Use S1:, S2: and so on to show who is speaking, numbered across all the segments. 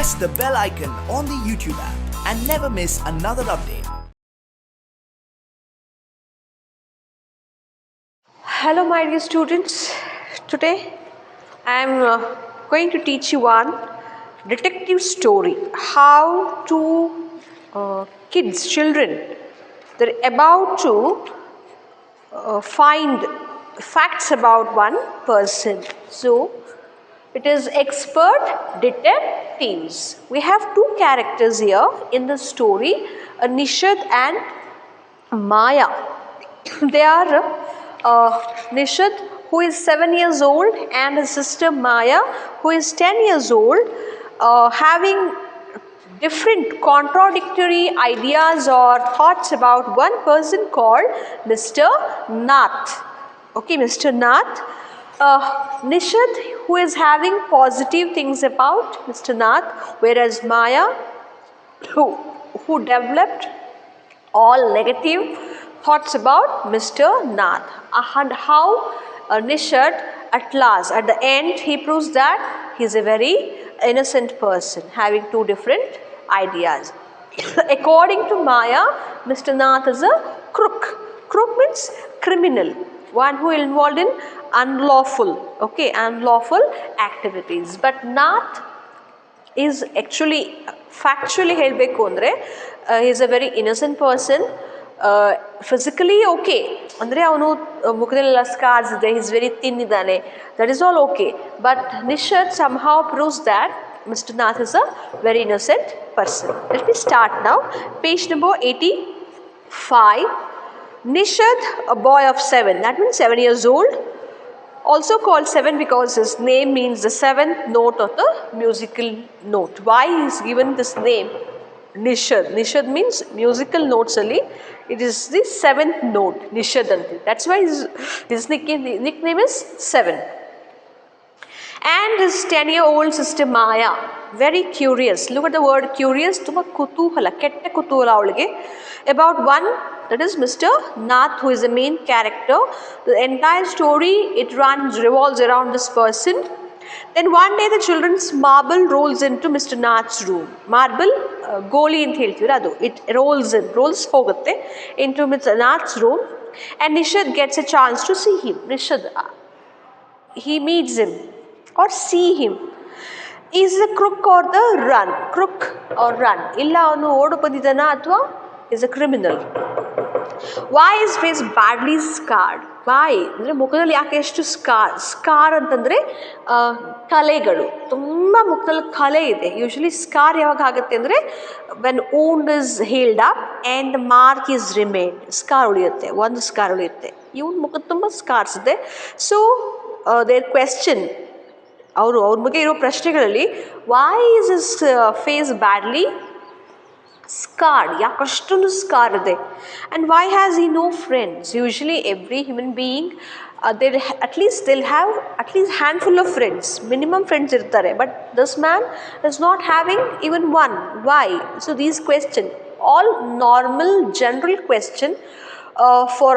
S1: press the bell icon on the YouTube app and never miss another update.
S2: Hello my dear students, today I am going to teach you one detective story. How two children, they're about to find facts about one person. So it is expert detectives. We have two characters here in the story, Nishad and Maya. They are Nishad, who is 7 years old, and his sister Maya, who is 10 years old, having different contradictory ideas or thoughts about one person called Mr. Nath. Okay, Mr. Nath. Nishad, who is having positive things about Mr. Nath, whereas Maya, who developed all negative thoughts about Mr. Nath. And how Nishad at last, at the end, he proves that he is a very innocent person having two different ideas. According to Maya, Mr. Nath is a crook. Crook means criminal, one who is involved in unlawful activities. But Nath is actually factually ಹೇಳಬೇಕು ಅಂದರೆ he is a very innocent person. Physically okay, ಅಂದರೆ ಅವನು ಮುಖದಲ್ಲೆಲ್ಲ scars ಇದೆ, he is very thin ಇದ್ದಾನೆ, that is all okay. But Nishad somehow proves that Mr. Nath is a very innocent person. Let me start now. Page number 85. Nishad, a boy of 7, that means 7 years old, also called 7 because his name means the seventh note of the musical note. Why he is given this name Nishad? Nishad means musical notes only. It is the seventh note, Nishadanti. That's why his nickname is 7. And his 10-year-old sister Maya, very curious. Look at the word curious. Tumma kutuhala, ketta kutuhala avalige about one, that is Mr. Nath, who is the main character. The entire story, it revolves around this person. Then one day the children's marble rolls into Mr. Nath's room. Marble, goli anta heltivira adu. It rolls hogutte into Mr. Nath's room, and Nishad gets a chance to see him. Nishad, he meets him or see him. Is the crook or the run? Crook or run? Illa avanu odu bandidana athwa is a criminal. Why is face badly scarred? Why? ಅಂದರೆ ಮುಖದಲ್ಲಿ ಯಾಕೆ ಎಷ್ಟು scar ಅಂತಂದರೆ ಕಲೆಗಳು ತುಂಬ ಮುಖದಲ್ಲಿ ಕಲೆ ಇದೆ. ಯೂಶಲಿ ಸ್ಕಾರ್ ಯಾವಾಗ ಆಗುತ್ತೆ ಅಂದರೆ when wound is healed up and the mark is remained. Scar ಉಳಿಯುತ್ತೆ, ಒಂದು ಸ್ಕಾರ್ ಉಳಿಯುತ್ತೆ. ಇವನ ಮುಖದ ತುಂಬ ಸ್ಕಾರ್ಸ್ ಇದೆ. ಸೊ ದೇರ್ ಕ್ವೆಶ್ಚನ್, ಅವ್ರ ಬಗ್ಗೆ ಇರೋ ಪ್ರಶ್ನೆಗಳಲ್ಲಿ, why is his face badly scarred? ಯಾಕಷ್ಟೊಂದು ಸ್ಕಾರ್ ಇದೆ. And why has he no friends? Usually every human being they'll have at least handful of friends, minimum friends ಇರ್ತಾರೆ. But this man is not having even one. Why? So these questions, all normal general question for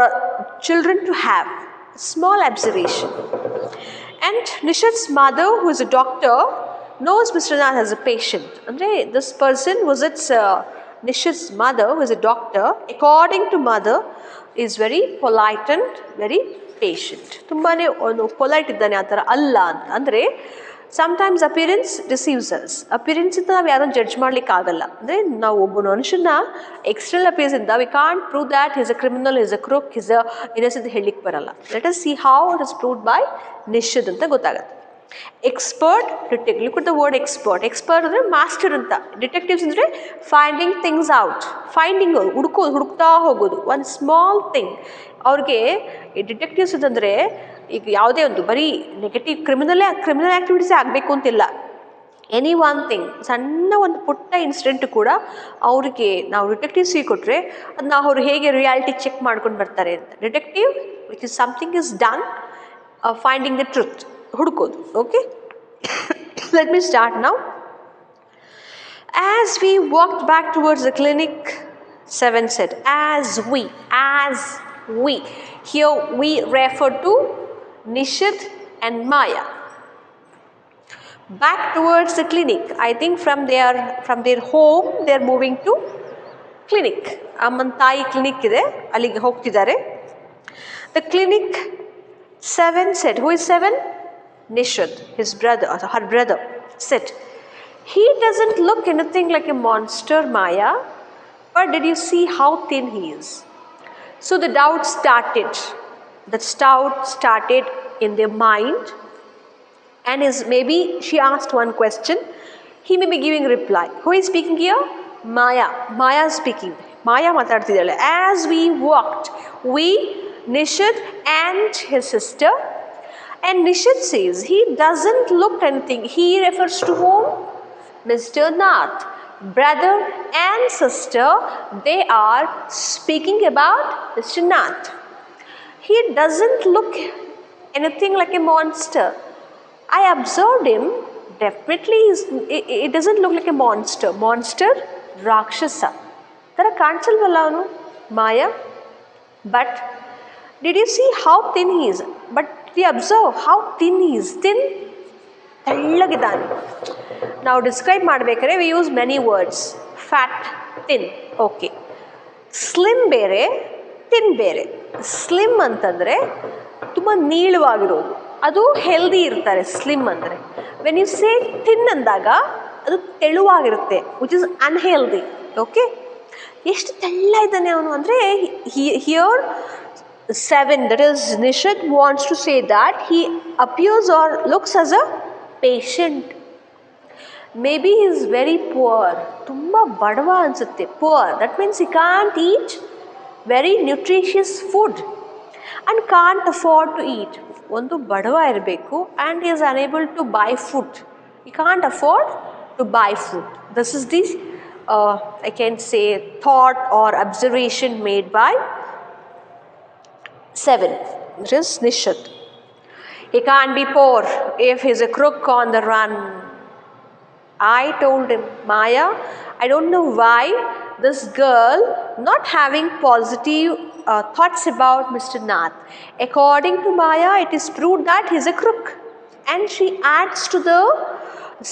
S2: children to have. Small observation. And Nishad's mother, who is a doctor, knows Mr. Nath as a patient. ಅಂದರೆ this person visits Nishad's mother, who is a doctor. According to mother, is very polite and very patient. ತುಂಬಾನೇ ಒಂದು polite ಇದ್ದಾನೆ, ಆ ಥರ ಅಲ್ಲ ಅಂತ. ಅಂದರೆ sometimes appearance deceives us. ಅಪಿಯರೆನ್ಸಿಂದ ನಾವು ಯಾರನ್ನು ಜಡ್ಜ್ ಮಾಡ್ಲಿಕ್ಕೆ ಆಗಲ್ಲ. ಅಂದರೆ ನಾವು ಒಬ್ಬ ಮನುಷ್ಯನ ಎಕ್ಸ್ಟರ್ನಲ್ ಅಪಿಯರೆನ್ಸ್ ಇಂದ we can't prove that is a criminal, is a crook, is a innocent ಹೇಳಲಿಕ್ಕೆ ಬರಲ್ಲ. Let us see how it is proved by Nishad ಅಂತ ಗೊತ್ತಾಗುತ್ತೆ. Expert detective. Look at the word expert. Expert ಅಂದರೆ master ಅಂತ. Detectives ಅಂದರೆ finding things out. Finding, ಹುಡುಕ್ತಾ ಹೋಗೋದು ಒಂದು ಸ್ಮಾಲ್ ಥಿಂಗ್. ಅವ್ರಿಗೆ ಈ ಡಿಟೆಕ್ಟಿವ್ಸ್ ಅಂತಂದರೆ ಈಗ ಯಾವುದೇ ಒಂದು ಬರೀ ನೆಗೆಟಿವ್ ಕ್ರಿಮಿನಲ್ ಆ್ಯಕ್ಟಿವಿಟೀಸೇ ಆಗಬೇಕು ಅಂತಿಲ್ಲ. ಎನಿ ಒನ್ ಥಿಂಗ್, ಸಣ್ಣ ಒಂದು ಪುಟ್ಟ ಇನ್ಸಿಡೆಂಟ್ ಕೂಡ ಅವ್ರಿಗೆ ನಾವು ಡಿಟೆಕ್ಟಿವ್ಸಿಗೆ ಕೊಟ್ಟರೆ ಅದನ್ನ ಅವರು ಹೇಗೆ ರಿಯಾಲಿಟಿ ಚೆಕ್ ಮಾಡ್ಕೊಂಡು ಬರ್ತಾರೆ ಅಂತ. Detective which is something is done finding the truth, ಹುಡುಕೋದು. Okay, let me start now. As we walked back towards the clinic, 7 said, as we. Here we refer to Nishad and Maya. back towards the clinic. I think from their home they are moving to clinic. ಅಮ್ಮನ ತಾಯಿ clinic ಇದೆ, ಅಲ್ಲಿಗೆ ಹೋಗ್ತಿದ್ದಾರೆ. The clinic, 7 said, who is 7? Nishad, his brother, or her brother, said, he doesn't look anything like a monster, Maya, but did you see how thin he is? So the doubt started. The doubt started in their mind, and maybe she asked one question, he may be giving reply. Who is speaking here? Maya. Maya is speaking. Maya matadtidale. As we walked, we, Nishad and his sister, and Nishad says he doesn't look anything. He refers to whom? Mr. Nath. Brother and sister, they are speaking about Mr. Nath. He doesn't look anything like a monster. I observed him. Definitely it doesn't look like a monster. Monster, Rakshasa. Tara kaansalvalla avanu, Maya. But did you see how thin he is? But we observe how thin he is. Thin, ತೆಳ್ಳಗಿದ್ದಾನೆ. ನಾವು describe ಮಾಡಬೇಕಾದ್ರೆ we use many words. Fat, thin, okay. Slim ಬೇರೆ, thin ಬೇರೆ. Slim ಅಂತಂದರೆ ತುಂಬ ನೀಳವಾಗಿರೋದು, ಅದು healthy ಇರ್ತಾರೆ slim ಅಂದರೆ. When you say thin ಅಂದಾಗ ಅದು ತೆಳುವಾಗಿರುತ್ತೆ, ವಿಚ್ ಇಸ್ ಅನ್ಹೆಲ್ದಿ. ಓಕೆ, ಎಷ್ಟು ತೆಳ್ಳ ಇದ್ದಾನೆ ಅವನು ಅಂದರೆ here 7, that is Nishad, wants to say that he appears or looks as a patient. Maybe he is very poor. Tumba badva ansutte. Poor, that means he can't eat very nutritious food and can't afford to eat. Ondu badva irbeku and he is unable to buy food. He can't afford to buy food. This is the I can say thought or observation made by 7, which is Nishad. He can't be poor if he's a crook on the run. I told him, Maya, I don't know why this girl not having positive thoughts about Mr. Nath. According to Maya, it is proved that he's a crook. And she adds to the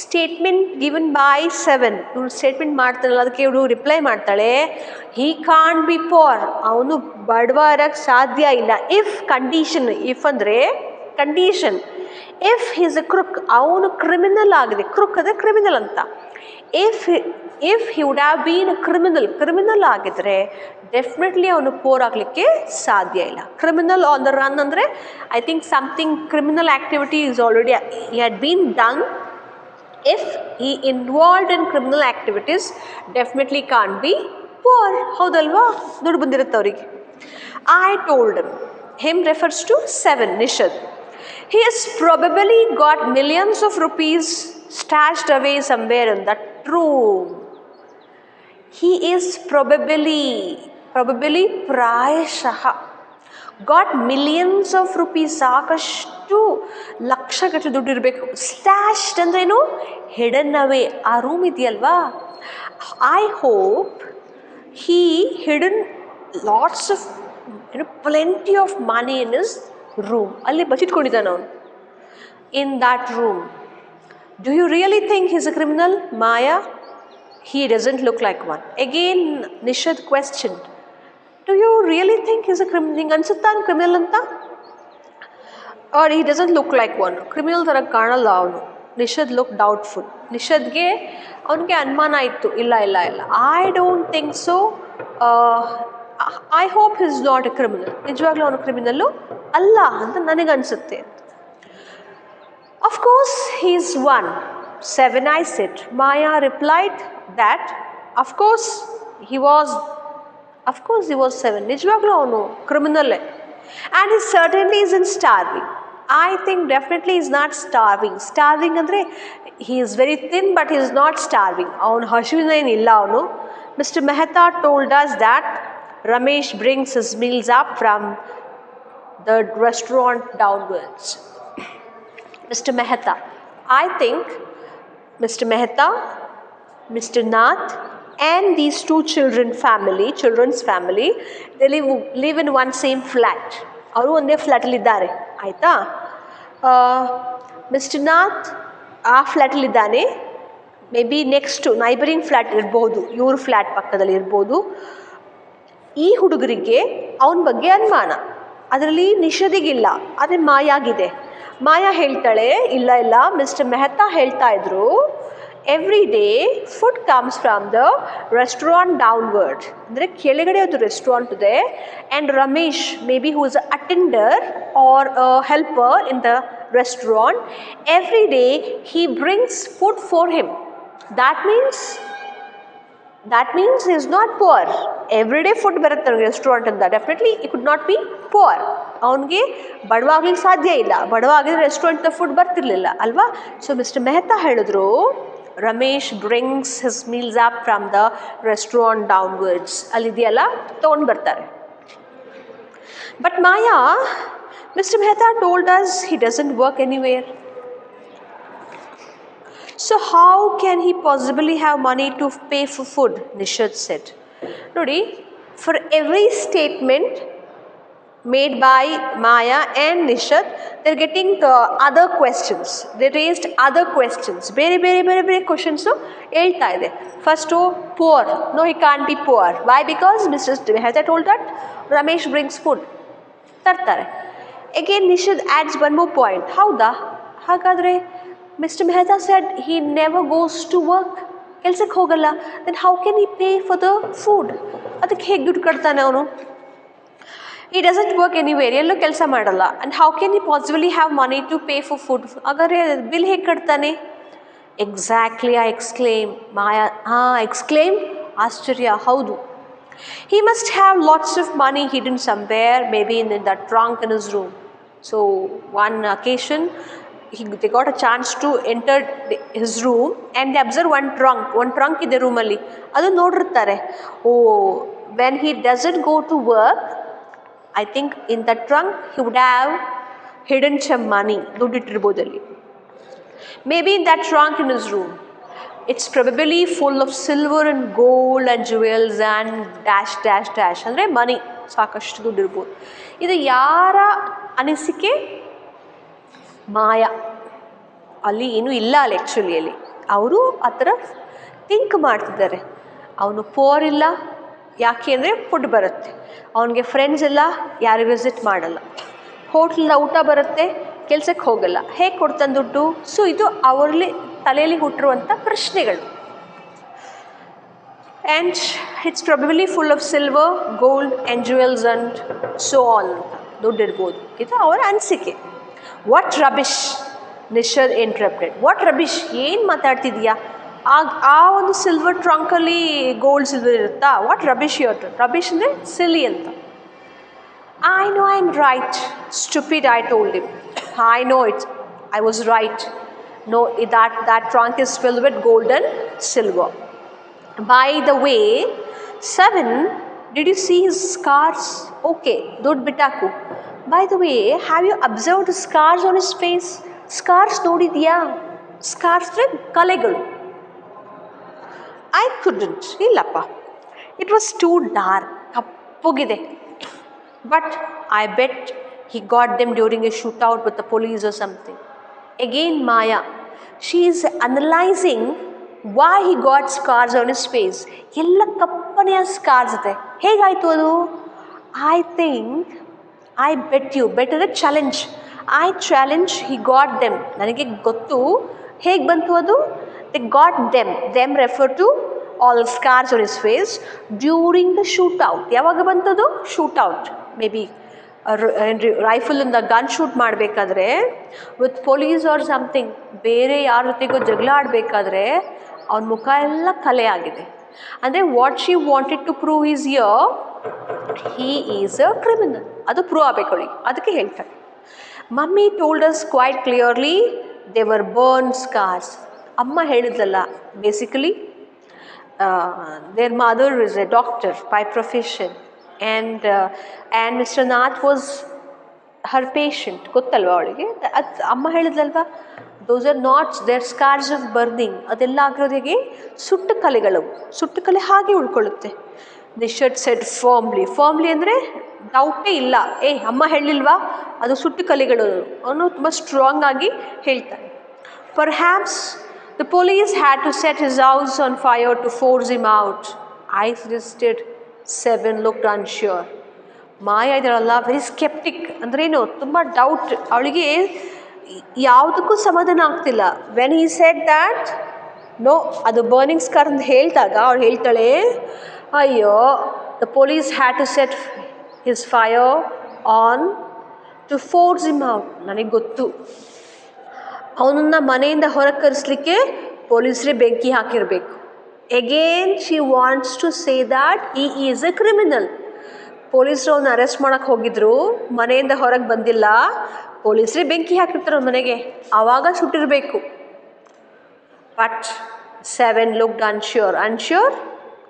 S2: statement given by 7. ಇವನು statement ಮಾಡ್ತಾನಲ್ಲ, ಅದಕ್ಕೆ ಇವಳು reply ಮಾಡ್ತಾಳೆ, he can't be four, ಅವನು ಬಡವ ಇರೋಕ್ಕೆ ಸಾಧ್ಯ ಇಲ್ಲ. If condition, if ಅಂದರೆ ಕಂಡೀಷನ್, ಇಫ್ ಈಸ್ ಅ ಕ್ರುಕ್, ಅವನು ಕ್ರಿಮಿನಲ್ ಆಗಿದೆ. ಕ್ರುಕ್ ಅಂದರೆ ಕ್ರಿಮಿನಲ್ ಅಂತ. If he would have been a criminal ಆಗಿದ್ರೆ ಡೆಫಿನೆಟ್ಲಿ ಅವನು ಪೋರ್ ಆಗಲಿಕ್ಕೆ ಸಾಧ್ಯ ಇಲ್ಲ. ಕ್ರಿಮಿನಲ್ ಆನ್ ದ ರನ್ ಅಂದರೆ I think something criminal activity is already he had been done. If he involved in criminal activities, definitely can't be poor. ಹೌದಲ್ವಾ? ದುಡ್ಡು ಬಂದಿರುತ್ತೆ ಅವರಿಗೆ. I told him refers to 7, Nishad. He has probably got millions of rupees stashed away somewhere in that room. He is probably ಪ್ರಾಯಶಃ got millions of rupees, ಸಾಕಷ್ಟು ಲಕ್ಷಗಟ್ಟಲೆ ದುಡ್ಡು ಇರಬೇಕು. Stashed ಅಂದ್ರೇನು? Hidden away. ಆ ರೂಮ್ ಇದೆಯಲ್ವಾ, I hope he hidden lots of plenty of money in his room. ಅಲ್ಲಿ ಬಚ್ಚಿಟ್ಕೊಂಡಿದ್ದಾನೆ ಅವನು in that room. Do you really think he's a criminal, Maya? He doesn't look like one. Again, Nishad questioned, do you really think he's a criminal? Ninge ansutta criminal anta? Or he doesn't look like one. Criminal ತರ ಕಾಣಲ್ಲ ಅವನು. Nishad looked doubtful. Nishadಗೆ ಅವನಿಗೆ ಅನುಮಾನ ಇತ್ತು, ಇಲ್ಲ ಇಲ್ಲ ಇಲ್ಲ, I don't think so. I hope he's not a criminal. ನಿಜವಾಗ್ಲೂ ಅವನು ಕ್ರಿಮಿನಲ್ಲು ಅಲ್ಲ ಅಂತ ನನಗನ್ಸುತ್ತೆ. Of course he's one. 7, I said. Maya replied that of course he was 7. ನಿಜವಾಗ್ಲೂ ಅವನು ಕ್ರಿಮಿನಲ್ಲೇ. And he certainly isn't starving. I think definitely he's not starving. Starving ಅಂದರೆ he is very thin but he is not starving. ಅವನು ಹಸಿವಿನೇನಿಲ್ಲ ಅವನು. Mr. Mehta told us that Ramesh brings his meals up from the restaurant downwards. Mr. Mehta, I think Mr. Mehta, Mr. Nath and these two children's family, they live in one same flat. ಅವರು ಒಂದೇ ಫ್ಲ್ಯಾಟಲ್ಲಿ ಇದ್ದಾರೆ, ಆಯಿತಾ? Mr. Nath ಆ ಫ್ಲ್ಯಾಟಲ್ಲಿದ್ದಾನೆ. Maybe next neighbouring flat ಇರ್ಬೋದು, ಇವ್ರ flat ಪಕ್ಕದಲ್ಲಿ ಇರ್ಬೋದು. ಈ ಹುಡುಗರಿಗೆ ಅವನ ಬಗ್ಗೆ ಅನುಮಾನ. ಅದರಲ್ಲಿ ನಿಷದಿಗಿಲ್ಲ, ಆದರೆ ಮಾಯಾಗಿದೆ. ಮಾಯಾ ಹೇಳ್ತಾಳೆ, ಇಲ್ಲ ಇಲ್ಲ, ಮಿಸ್ಟರ್ ಮೆಹ್ತಾ ಹೇಳ್ತಾ ಇದ್ರು, every day food comes from the restaurant downward. ಅಂದರೆ ಕೆಳಗಡೆ ಒಂದು ರೆಸ್ಟೋರೆಂಟ್ ಇದೆ, and Ramesh may be who is a attender or a helper in the restaurant. Every day he brings food for him. That means he is not poor. Every day food ಬರುತ್ತೆ restaurant ಅಂತ. Definitely he could not be poor. ಅವನಿಗೆ ಬಡವಾಗ್ಲಿಕ್ಕೆ ಸಾಧ್ಯ ಇಲ್ಲ. ಬಡವಾಗಿದ್ರೆ ರೆಸ್ಟೋರೆಂಟ್ನ food ಬರ್ತಿರ್ಲಿಲ್ಲ ಅಲ್ವಾ. So mister Mehta ಹೇಳಿದ್ರು, Ramesh brings his meals up from the restaurant downwards. ಅಲ್ಲಿದೆಯಲ್ಲ, ತೊಗೊಂಡು ಬರ್ತಾರೆ. But Maya, Mr. Mehta told us he doesn't work anywhere. So how can he possibly have money to pay for food? Nishad said. Nodi, for every statement made by Maya and Nishad, they're getting other questions. They raised other questions. Very questions. So, ಹೇಳ್ತಾ ಇದೆ. First, poor. No, he can't be poor. Why? Because Mr. Mehta told that Ramesh brings food. ತರ್ತಾರೆ. Again, Nishad adds one more point. ಹೌದಾ? ಹಾಗಾದರೆ mister Mehta said he never goes to work. ಕೆಲ್ಸಕ್ಕೆ ಹೋಗಲ್ಲ. Then how can he pay for the food? ಅದಕ್ಕೆ ಹೇಗೆ ದುಡ್ಡು ಕಟ್ತಾನೆ ಅವನು? He doesn't work anywhere. ಎಲ್ಲೂ ಕೆಲಸ ಮಾಡಲ್ಲ. And how can he possibly have money to pay for food? ಹಾಗಾದರೆ ಬಿಲ್ ಹೇಗೆ ಕಟ್ತಾನೆ? Exactly, I exclaim. Maya exclaim, ಆಶ್ಚರ್ಯ, ಹೌದು. He must have lots of money hidden somewhere, maybe in that trunk in his room. So one occasion, they got a chance to enter his room and they observe one trunk in the room alli. Adu nodirtare. Oh, when he doesn't go to work, I think in that trunk he would have hidden some money. Dudittirbodalli. Maybe in that trunk in his room. It's probably full of silver and gold and jewels and dash. ಅಂದರೆ ಮನಿ, ಸಾಕಷ್ಟು ದುಡ್ಡು ಇರ್ಬೋದು. ಇದು ಯಾರ ಅನಿಸಿಕೆ? ಮಾಯಾ. ಅಲ್ಲಿ ಏನೂ ಇಲ್ಲ ಅಲ್ಲಿ ಆ್ಯಕ್ಚುಲಿ. ಅಲ್ಲಿ ಅವರು ಆ ಥರ ಥಿಂಕ್ ಮಾಡ್ತಿದ್ದಾರೆ. ಅವನು ಪೋರ್ ಇಲ್ಲ, ಯಾಕೆ ಅಂದರೆ ಫುಡ್ ಬರುತ್ತೆ. ಅವನಿಗೆ ಫ್ರೆಂಡ್ಸ್ ಇಲ್ಲ, ಯಾರು ವಿಸಿಟ್ ಮಾಡಲ್ಲ. ಹೋಟ್ಲಿಂದ ಊಟ ಬರುತ್ತೆ, ಕೆಲಸಕ್ಕೆ ಹೋಗಲ್ಲ. ಹೇಗೆ ಕೊಡ್ತಾನೆ ದುಡ್ಡು? ಸೊ ಇದು ಅವರಲ್ಲಿ ತಲೆಯಲ್ಲಿ ಹುಟ್ಟಿರುವಂಥ ಪ್ರಶ್ನೆಗಳು. And it's probably full of silver, gold and jewels and so on ಅಂತ ದುಡ್ಡಿರ್ಬೋದು. ಇದು ಅವರ ಅನಿಸಿಕೆ. What rubbish, Nishad interrupted. What rubbish, ಏನು ಮಾತಾಡ್ತಿದೀಯಾ? ಆ ಒಂದು ಸಿಲ್ವರ್ ಟ್ರಂಕಲ್ಲಿ ಗೋಲ್ಡ್ ಸಿಲ್ವರ್ ಇರುತ್ತಾ? What rubbish your. ರಬಿಶ್ ಅಂದರೆ ಸಿಲಿ ಅಂತ. I know I'm right. Stupid, I told him. I know it. I was right. No, that trunk is filled with gold and silver. By the way, 7, did you see his scars? Okay, dud bitaku. By the way, have you observed the scars on his face? Scars nodidya? Scars like kalegalu. I couldn't. Illappa. It was too dark. Kappugide. But I bet he got them during a shootout with the police or something. Again, Maya. She is analyzing why he got scars on his face. Ella kappaniya scars ite. Hegaitu adu? I bet you. Better a challenge. I challenge he got them. Nanage gottu. Hege bantu adu? They got them. Them refer to all scars on his face during the shootout. Yavaga bantadu? Shootout. Maybe ರೈಫಲಿಂದ gun shoot ಮಾಡಬೇಕಾದ್ರೆ with police or something, ಬೇರೆ ಯಾರ ಜೊತೆಗೋ ಜಗಳ ಆಡಬೇಕಾದ್ರೆ ಅವನ ಮುಖ ಎಲ್ಲ ಕಲೆ ಆಗಿದೆ. ಅಂದರೆ what she wanted to prove is he is a criminal. ಅದು ಪ್ರೂವ್ ಆಗಬೇಕು ಅವಳಿಗೆ, ಅದಕ್ಕೆ ಹೇಳ್ತಾರೆ. Mummy told us quite clearly they were burn scars. ಅಮ್ಮ ಹೇಳಿದ್ಲಲ್ಲ, basically their mother is a doctor by profession. And Mr. Nath was her patient. ಗೊತ್ತಲ್ವಾ ಅವಳಿಗೆ? ಅದು ಅಮ್ಮ ಹೇಳಿದ್ಲಲ್ವಾ, those are not their scars of burning. ಅದೆಲ್ಲ ಆಗಿರೋದಿಗೆ ಸುಟ್ಟು ಕಲೆಗಳವು. ಸುಟ್ಟು ಕಲೆ ಹಾಗೆ ಉಳ್ಕೊಳ್ಳುತ್ತೆ. ನಿಷದ್ ಸೆಡ್ ಫಾರ್ಮ್ಲಿ ಅಂದರೆ ಡೌಟೇ ಇಲ್ಲ. ಅಮ್ಮ ಹೇಳಿಲ್ವಾ ಅದು ಸುಟ್ಟು ಕಲೆಗಳು, ಅವನು ತುಂಬ ಸ್ಟ್ರಾಂಗ್ ಆಗಿ ಹೇಳ್ತಾನೆ. Perhaps the police had to set his house on fire to force him out. I suggested. 7 looked unsure. Maya ಇದ್ದಾಳಲ್ಲ ವೆರಿ ಸ್ಕೆಪ್ಟಿಕ್ ಅಂದ್ರೇನು ತುಂಬ ಡೌಟ್, ಅವಳಿಗೆ ಯಾವುದಕ್ಕೂ ಸಮಾಧಾನ ಆಗ್ತಿಲ್ಲ. When he said that no, ಅದು ಬರ್ನಿಂಗ್ ಸ್ಕಾರ್ ಅಂತ ಹೇಳಿದಾಗ ಅವಳು ಹೇಳ್ತಾಳೆ, ಅಯ್ಯೋ the police had to set his fire on to force him out. ನನಗೆ ಗೊತ್ತು, ಅವನನ್ನು ಮನೆಯಿಂದ ಹೊರಗೆ ಕರೆಸ್ಲಿಕ್ಕೆ ಪೊಲೀಸರೇ ಬೆಂಕಿ ಹಾಕಿರಬೇಕು. Again she wants to say that he is a criminal. ಪೊಲೀಸರು ಅವನ್ನ ಅರೆಸ್ಟ್ ಮಾಡೋಕ್ಕೆ ಹೋಗಿದ್ರು, ಮನೆಯಿಂದ ಹೊರಗೆ ಬಂದಿಲ್ಲ, ಪೊಲೀಸರೇ ಬೆಂಕಿ ಹಾಕಿರ್ತಾರೆ ಅವ್ನ ಮನೆಗೆ, ಆವಾಗ ಸುಟ್ಟಿರಬೇಕು. But 7 looked ಅನ್ಶ್ಯೂರ್. ಅನ್ಶ್ಯೂರ್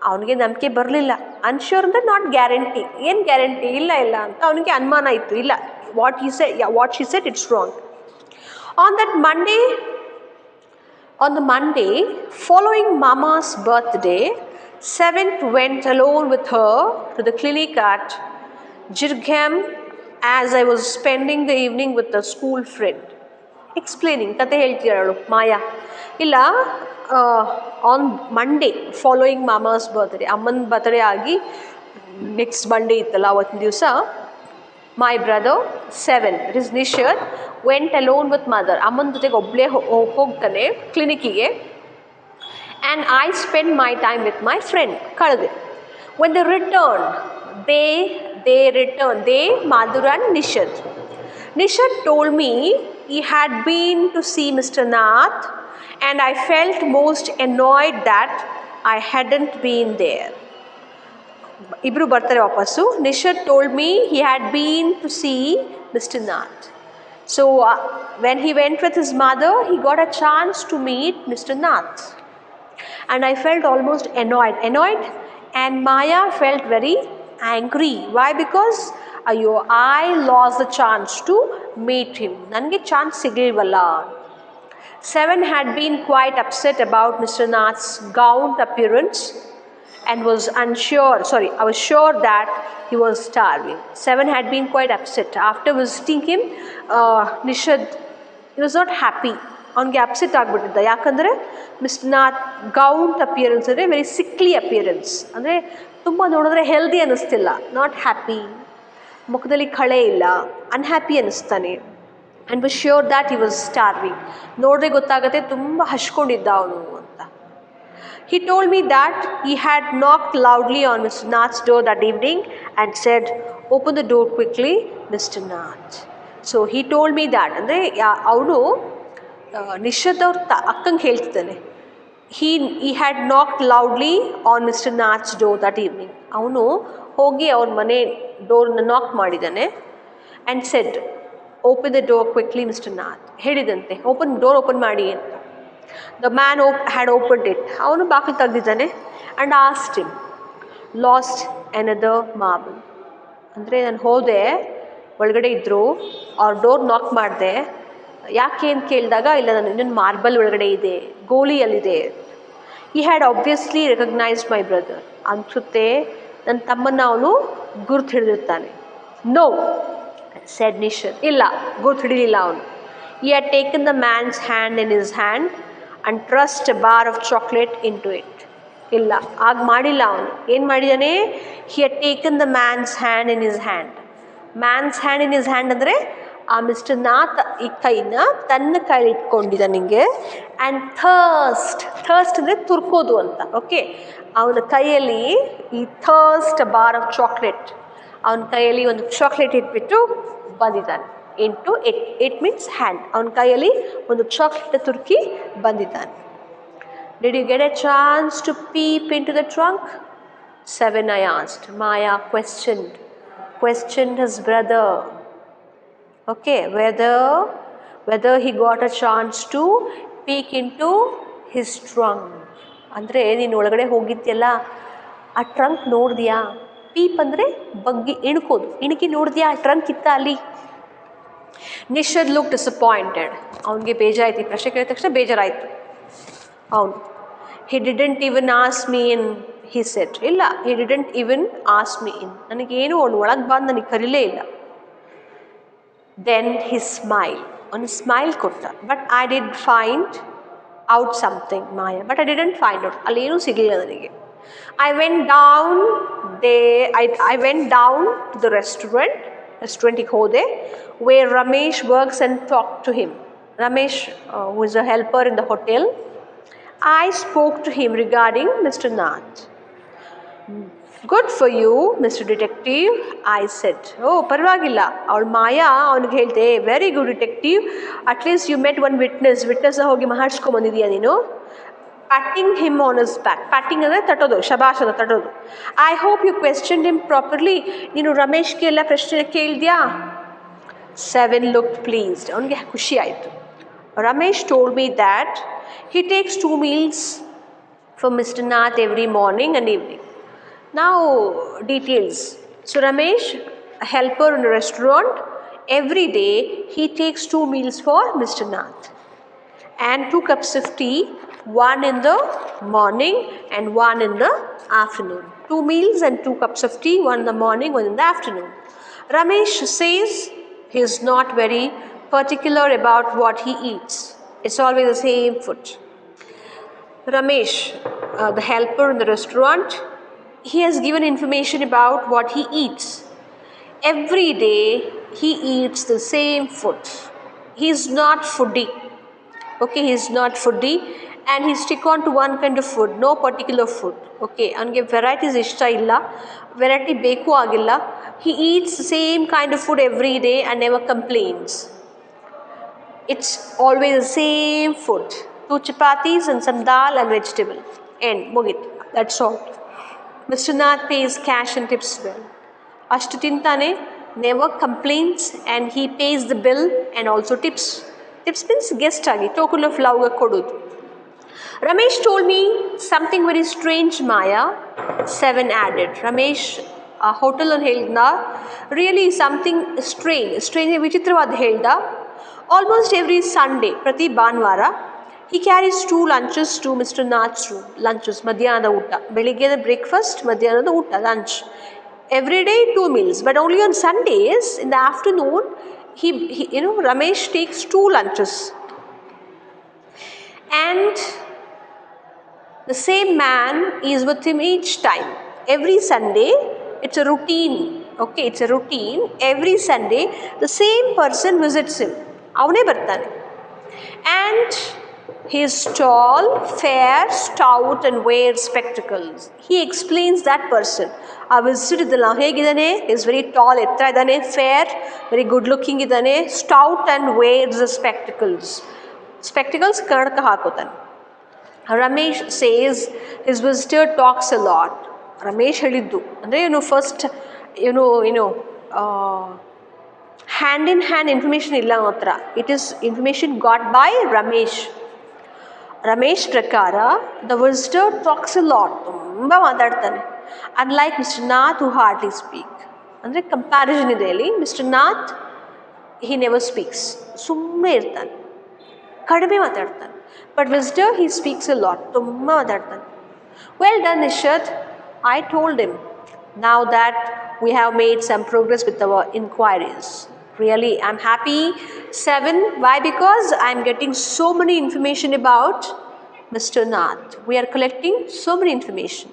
S2: ಅವನಿಗೆ ನಂಬಿಕೆ ಬರಲಿಲ್ಲ. ಅನ್ಶ್ಯೂರ್ ಅಂದರೆ ನಾಟ್ ಗ್ಯಾರಂಟಿ. ಏನು ಗ್ಯಾರಂಟಿ? ಇಲ್ಲ ಇಲ್ಲ ಅಂತ ಅವನಿಗೆ ಅನುಮಾನ ಇತ್ತು. ಇಲ್ಲ, what she said it's wrong. On the Monday following Mama's birthday, 7th went alone with her to the clinic at Jirgam as I was spending the evening with a school friend. Explaining, ಕತೆ ಹೇಳ್ತಿರೋಳು ಮಾಯಾ. ಇಲ್ಲ, on Monday following mama's birthday, ಅಮ್ಮನ birthday ಆಗಿ next Monday ಇತ್ತಲ್ಲ ಅವತ್ತಿನ ದಿವಸ, my brother 7, it is Nishad, went alone with mother. ಅಮ್ಮನ ಜೊತೆಗೆ ಒಬ್ಬಳೇ ಹೋಗ್ತಾನೆ ಕ್ಲಿನಿಕ್ಕಿಗೆ. And I spend my time with my friend. ಕಳೆದೆ. When they return, they Madhur and Nishad. Nishad told me he had been to see Mr. Nath and I felt most annoyed that I hadn't been there. Ibru bartare vapasu. Nishad told me he had been to see Mr. Nath. So when he went with his mother, he got a chance to meet Mr. Nath. And I felt almost annoyed. And Maya felt very angry. Why? Because I lost the chance to meet him. Nange chance sigilvalla. 7 had been quite upset about Mr. Nath's gaunt appearance and was I was sure that he was starving. 7 had been quite upset. After visiting him, Nishad, he was not happy. ಅವನಿಗೆ upset ಆಗಿಬಿಟ್ಟಿದ್ದ. ಯಾಕಂದರೆ mister Nath ಗೌಂಟ್ appearance ಅಂದರೆ very ಸಿಕ್ಲಿ appearance, ಅಂದರೆ ತುಂಬ ನೋಡಿದ್ರೆ healthy ಅನ್ನಿಸ್ತಿಲ್ಲ. Not happy, ಮುಖದಲ್ಲಿ ಕಳೆ ಇಲ್ಲ, unhappy ಅನ್ನಿಸ್ತಾನೆ. And was sure that he was starving. ನೋಡಿದ್ರೆ ಗೊತ್ತಾಗುತ್ತೆ ತುಂಬ ಹಚ್ಕೊಂಡಿದ್ದ ಅವನು ಅಂತ. He told me that he had knocked loudly on Mr. Nath's door that evening and said, "Open the door quickly, Mr. Nath." So he told me that. ಅಂದರೆ ಅವನು ನಿಶದ್ ಅವ್ರ ಅಕ್ಕಂಗೆ ಹೇಳ್ತಿದ್ದಾನೆ, he had knocked loudly on Mr. Nath's door that evening. ಅವನು ಹೋಗಿ ಅವ್ರ ಮನೆ ಡೋರ್ನ knock ಮಾಡಿದ್ದಾನೆ. And said, "Open the door quickly, Mr. Nath." ಹೇಳಿದಂತೆ, ಡೋರ್ ಓಪನ್ ಮಾಡಿ ಅಂತ. The man had opened it. ಅವನು ಬಾಗಿಲು ತೆಗೆದಿದ್ದಾನೆ. And asked him, "Lost another marble?" ಅಂದರೆ ನಾನು ಹೋದೆ, ಒಳಗಡೆ ಇದ್ದರು, ಅವ್ರ ಡೋರ್ ನಾಕ್ ಮಾಡಿದೆ. ಯಾಕೆ ಅಂತ ಕೇಳಿದಾಗ, ಇಲ್ಲ ನಾನು ಇನ್ನೊಂದು ಮಾರ್ಬಲ್ ಒಳಗಡೆ ಇದೆ, ಗೋಲಿಯಲ್ಲಿದೆ. He had obviously recognized my brother. ಅನಿಸುತ್ತೆ ನನ್ನ ತಮ್ಮನ್ನ ಅವನು ಗುರ್ತು ಹಿಡಿದಿರ್ತಾನೆ. "No," said Nishad. ಇಲ್ಲ, ಗುರ್ತು ಹಿಡಿಲಿಲ್ಲ ಅವನು. He had taken the man's hand in his hand and thrust a bar of chocolate into it. ಇಲ್ಲ, ಆಗ ಮಾಡಿಲ್ಲ ಅವನು. ಏನು ಮಾಡಿದ್ದಾನೆ? He had taken the man's hand in his hand. Man's hand in his hand ಅಂದರೆ ಆ mister Nath ಈ ಕೈನ ತನ್ನ ಕೈಲಿ ಇಟ್ಕೊಂಡಿದ್ದ ನಿಂಗೆ. ಆ್ಯಂಡ್ ಥರ್ಸ್ಟ್ ಅಂದರೆ ತುರ್ಕೋದು ಅಂತ. ಓಕೆ, ಅವನ ಕೈಯಲ್ಲಿ ಈ ಥರ್ಸ್ಟ್ ಬಾರ್ ಆಫ್ ಚಾಕ್ಲೇಟ್, ಅವನ ಕೈಯಲ್ಲಿ ಒಂದು ಚಾಕ್ಲೇಟ್ ಇಟ್ಬಿಟ್ಟು ಬಂದಿದ್ದಾನೆ. Into it means hand. ಅವನ ಕೈಯಲ್ಲಿ ಒಂದು ಚಾಕ್ಲೇಟ್ ತುರ್ಕಿ ಬಂದಿದ್ದಾನೆ. Did you get a chance to peep into the trunk? 7, I asked. Maya questioned his brother. Okay, whether he got a chance to peek into his trunk. ಅಂದರೆ ನೀನು ಒಳಗಡೆ ಹೋಗಿದ್ಯಲ್ಲ, ಆ trunk ನೋಡಿದ್ಯಾ? ಪೀಪ್ ಅಂದರೆ ಬಗ್ಗಿ ಇಣುಕಿ ನೋಡಿದ್ಯಾ? ಆ ಟ್ರಂಕ್ ಇತ್ತ ಅಲ್ಲಿ? ನಿಶದ್ ಲುಕ್ ಡಿಸಪಾಯಿಂಟೆಡ್. ಅವನಿಗೆ ಬೇಜಾರಾಯ್ತು. ಈ ಪ್ರಶ್ನೆ ಕೇಳಿದ ತಕ್ಷಣ ಬೇಜಾರಾಯಿತು ಅವನು. He didn't even ask me in, he said. ಇಲ್ಲ, he didn't even ask me in. ನನಗೇನು ಅವನು ಒಳಗೆ ಬಂದು ನನಗೆ ಕರೀಲೇ ಇಲ್ಲ. Then he smiled. ಒಂದು ಸ್ಮೈಲ್ ಕೊಟ್ಟ. But I did find out something Maya, but I didn't find out, ಅಲ್ಲೇನೂ ಸಿಗಲಿಲ್ಲ ನನಗೆ. I went down I went down to the restaurant hode, where Ramesh works, and talked to him. Ramesh, who is a helper in the hotel, I spoke to him regarding Mr. Nath. Good for you, Mr. Detective, I said. Oh, ಪರವಾಗಿಲ್ಲ. ಅವಳು ಮಾಯಾ ಅವನಿಗೆ ಹೇಳ್ದೆ, very good detective, at least you met one ವಿಟ್ನೆಸ್ನ ಹೋಗಿ ಮಾತಾಡ್ಸ್ಕೊಂಬಂದಿದೀಯ ನೀನು. Patting him on his back. Patting ಅಂದರೆ ತಟ್ಟೋದು, ಶಬಾಷ್ ಅಂತ ತಟ್ಟೋದು. I hope you questioned him properly. ನೀನು ರಮೇಶ್ಗೆ ಎಲ್ಲ ಪ್ರಶ್ನೆ ಕೇಳಿದ್ಯಾ? Seven looked pleased. ಅವನಿಗೆ ಖುಷಿ ಆಯಿತು. Ramesh told me that he takes 2 meals for Mr. Nath every morning and evening. Now details. So Ramesh, a helper in a restaurant, every day he takes 2 meals for Mr. Nath and 2 cups of tea, one in the morning and one in the afternoon. 2 meals and 2 cups of tea, one in the morning, one in the afternoon. Ramesh says he is not very particular about what he eats. It's always the same food. Ramesh, the helper in the restaurant, he has given information about what he eats. Every day he eats the same food. He is not foodie. Okay, he is not foodie, and he stick on to one kind of food, no particular food. Okay, ಅವನಿಗೆ varieties ಇಷ್ಟ ಇಲ್ಲ, variety ಬೇಕು ಆಗಿಲ್ಲ. He eats the same kind of food every day and never complains. It's always the same food. 2 chapatis and some dal and vegetable. And mugit. That's all. Mr. Nath pays cash and tips well. Ashtu tintane, never complains, and he pays the bill and also tips. Tips means guest agi, token of love kodudu. Ramesh told me something very strange, Maya, 7 added. Ramesh, a hotel on ಹೇಳ್ದ, really something strange ವಿಚಿತ್ರವಾದ ಹೇಳ್ದ. Almost every Sunday, ಪ್ರತಿ ಭಾನುವಾರ, he carries 2 lunches to Mr. Nath's room. Lunches, ಮಧ್ಯಾಹ್ನದ ಊಟ. ಬೆಳಿಗ್ಗೆದ breakfast, ಮಧ್ಯಾಹ್ನದ ಊಟ, lunch. Every day 2 meals, but only on Sundays in the afternoon, he Ramesh takes 2 lunches. And the same man is with him each time. Every Sunday, it's a routine. Okay, it's a routine. Every Sunday, the same person visits him. ಅವನೇ ಬರ್ತಾನೆ. And he is tall, fair, stout, and wears spectacles. He explains that person. ಆ visit ಇದ್ದಲ್ಲ, ಹೇಗಿದ್ದಾನೆ? is very tall, ಎತ್ತರ ಇದ್ದಾನೆ, fair, very good looking ಇದ್ದಾನೆ, stout and wears the spectacles. Spectacles ಕನ್ನಡಕ ಹಾಕೋತಾನೆ. Ramesh says his visitor talks a lot. Ramesh ಹೇಳಿದ್ದು ಅಂದರೆ first hand in hand information ಇಲ್ಲ ಅವನ ಹತ್ರ. It is information got by Ramesh. Ramesh ಪ್ರಕಾರ the visitor talks a lot, ತುಂಬ ಮಾತಾಡ್ತಾನೆ. Unlike mister Nath who hardly speak. ಅಂದರೆ ಕಂಪ್ಯಾರಿಸನ್ ಇದೆ ಅಲ್ಲಿ. Mister Nath he never speaks, ಸುಮ್ಮನೆ ಇರ್ತಾನೆ, ಕಡಿಮೆ ಮಾತಾಡ್ತಾನೆ. But visitor he speaks a lot, ತುಂಬ ಮಾತಾಡ್ತಾನೆ. Well done Nishad, I told him now that we have made some progress with our inquiries. Really, I'm happy. 7. Why? Because I'm getting so many information about Mr. Nath. We are collecting so many information.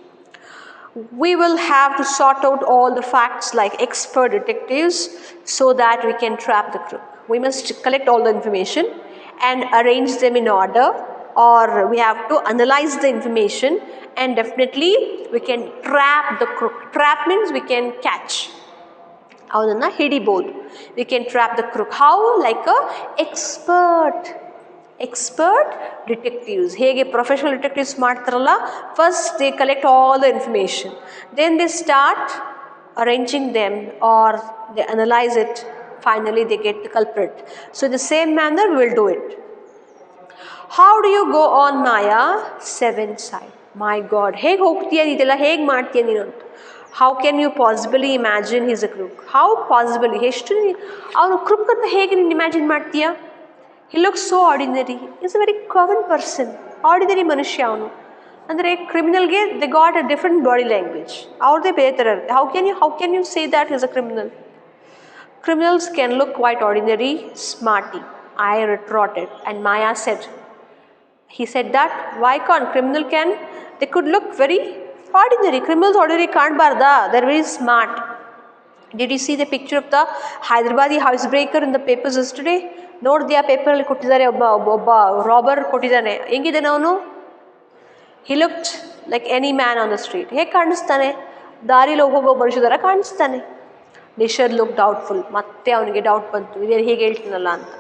S2: We will have to sort out all the facts like expert detectives so that we can trap the crook. We must collect all the information and arrange them in order, or we have to analyze the information, and definitely we can trap the crook. Trap means we can catch. ಅವನನ್ನು ಹಿಡಿಬೋದು. We can trap the crook. How? Like a expert detectives. ಹೇಗೆ professional detectives ಮಾಡ್ತಾರಲ್ಲ, first they collect all the information, then they start arranging them, or they analyze it, finally they get the culprit. So in the same manner we will do it. How do you go on, Maya? 7 side. My God, ಹೇಗೆ ಹೋಗ್ತೀಯ ಇದೆಲ್ಲ, ಹೇಗೆ ಮಾಡ್ತೀಯ ನೀನು ಅಂತ. How can you possibly imagine is a crook? How possibly, ಎಷ್ಟು ಅವನು crook ಅಂತ ಹೇಗೆ ನೀನು ಇಮ್ಯಾಜಿನ್ ಮಾಡ್ತೀಯ? He looks so ordinary, is a very common person, ordinary ಮನುಷ್ಯ ಅವನು. ಅಂದರೆ ಕ್ರಿಮಿನಲ್ಗೆ they got a different body language, ಅವ್ರದ್ದೇ ಬೇರೆ ಥರ ಇರುತ್ತೆ. How can you say that is a criminal? Criminals can look quite ordinary, smarty, I retorted, and Maya said, he said that, why can't? Criminal can, they could look very ordinary. Criminals ordinary can't barda, they're very smart. Did you see the picture of the Hyderabadi housebreaker in the papers yesterday? ನೋಡಿದ್ಯಾ ಪೇಪರಲ್ಲಿ ಕೊಟ್ಟಿದ್ದಾರೆ ಒಬ್ಬ robber ಕೊಟ್ಟಿದ್ದಾನೆ ಹೆಂಗಿದ್ದಾನೆ ಅವನು he looked like any man on the street ಹೇಗೆ ಕಾಣಿಸ್ತಾನೆ ದಾರಿಲಿ ಹೋಗೋ ಮನುಷ್ಯ ಥರ ಕಾಣಿಸ್ತಾನೆ ನಿಷದ್ ಲುಕ್ ಡೌಟ್ಫುಲ್ ಮತ್ತೆ ಅವನಿಗೆ ಡೌಟ್ ಬಂತು ಇದೇನು ಹೀಗೆ ಹೇಳ್ತೀನಲ್ಲ ಅಂತ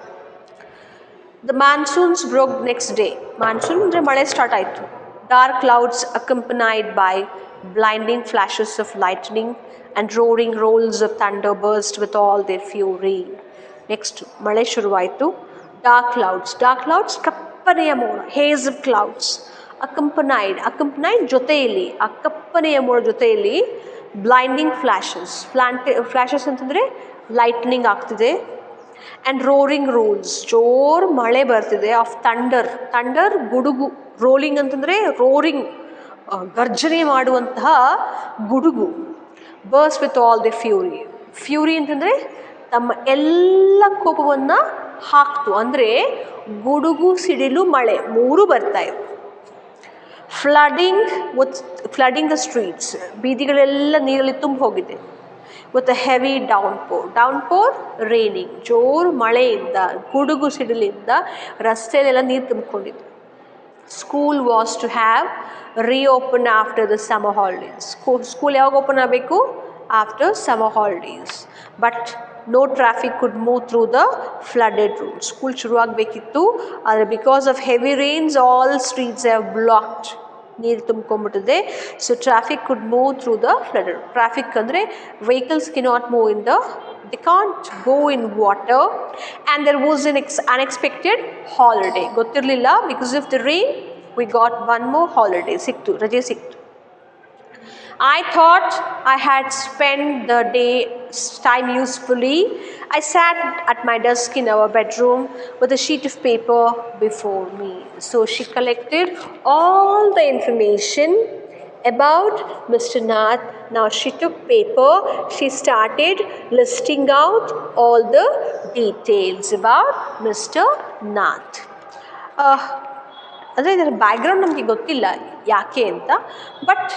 S2: The monsoons broke next day. Monsoon ಅಂದರೆ ಮಳೆ ಸ್ಟಾರ್ಟ್ ಆಯಿತು Dark clouds accompanied by blinding flashes of lightning and roaring rolls of thunder burst with all their fury. Next, ಮಳೆ ಶುರುವಾಯಿತು Dark clouds ಕಪ್ಪನೆಯ ಮೋಡ haze of clouds accompanied ಜೊತೆಯಲ್ಲಿ ಆ ಕಪ್ಪನೆಯ ಮೋಡ ಜೊತೆಯಲ್ಲಿ blinding flashes ಅಂತಂದರೆ ಲೈಟ್ನಿಂಗ್ ಆಗ್ತಿದೆ and roaring rolls ಜೋರ್ ಮಳೆ ಬರ್ತಿದೆ ಆಫ್ ಥಂಡರ್ ಗುಡುಗು ರೋಲಿಂಗ್ ಅಂತಂದರೆ ರೋರಿಂಗ್ ಗರ್ಜನೆ ಮಾಡುವಂತಹ ಗುಡುಗು ಬರ್ಸ್ ವಿತ್ ಆಲ್ ದಿ ಫ್ಯೂರಿ ಅಂತಂದರೆ ತಮ್ಮ ಎಲ್ಲ ಕೋಪವನ್ನು ಹಾಕ್ತು ಅಂದರೆ ಗುಡುಗು ಸಿಡಿಲು ಮಳೆ ಮೂರು ಬರ್ತಾ ಇತ್ತು ಫ್ಲಡಿಂಗ್ ದ ಸ್ಟ್ರೀಟ್ಸ್ ಬೀದಿಗಳೆಲ್ಲ ನೀರಲ್ಲಿ ತುಂಬ ಹೋಗಿದೆ ವಿತ್ ಅ ಹೆವಿ ಡೌನ್ಪೋರ್ ರೈನಿಂಗ್ ಜೋರು ಮಳೆಯಿಂದ ಗುಡುಗು ಸಿಡಿಲಿಂದ ರಸ್ತೆಯಲ್ಲೆಲ್ಲ ನೀರು ತುಂಬಿಕೊಂಡಿತ್ತು School was to have reopened after the summer holidays. School ಯಾವಾಗ ಓಪನ್ ಆಗಬೇಕು after summer holidays. But no traffic could move through the flooded roads. School ಶುರು ಆಗಬೇಕಿತ್ತು ಆದರೆ because of heavy rains all streets have blocked. ನೀರು ತುಂಬಿಕೊಂಡ್ಬಿಟ್ಟಿದೆ so traffic could move through the flooded traffic ಅಂದರೆ vehicles cannot move in the they can't go in water and there was an unexpected holiday ಗೊತ್ತಿರಲಿಲ್ಲ because of the rain we got one more holiday ಸಿಕ್ತು ರಜೆ ಸಿಕ್ತು I thought I had spent the day's time usefully. I sat at my desk in our bedroom with a sheet of paper before me. So she collected all the information about Mr. Nath. Now she took paper, she started listing out all the details about Mr. Nath. ಅಂದರೆ ಇದರ background ನಮಗೆ ಗೊತ್ತಿಲ್ಲ ಯಾಕೆ ಅಂತ but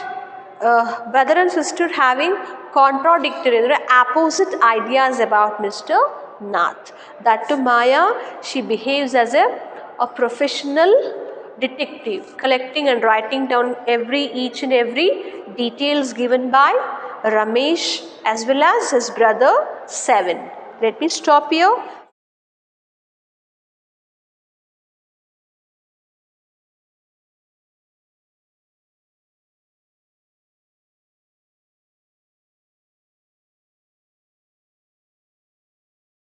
S2: brother and sister having contradictory or opposite ideas about Mr. Nath. That to Maya, she behaves as a professional detective, collecting and writing down each and every details given by Ramesh as well as his brother Seven. Let me stop here.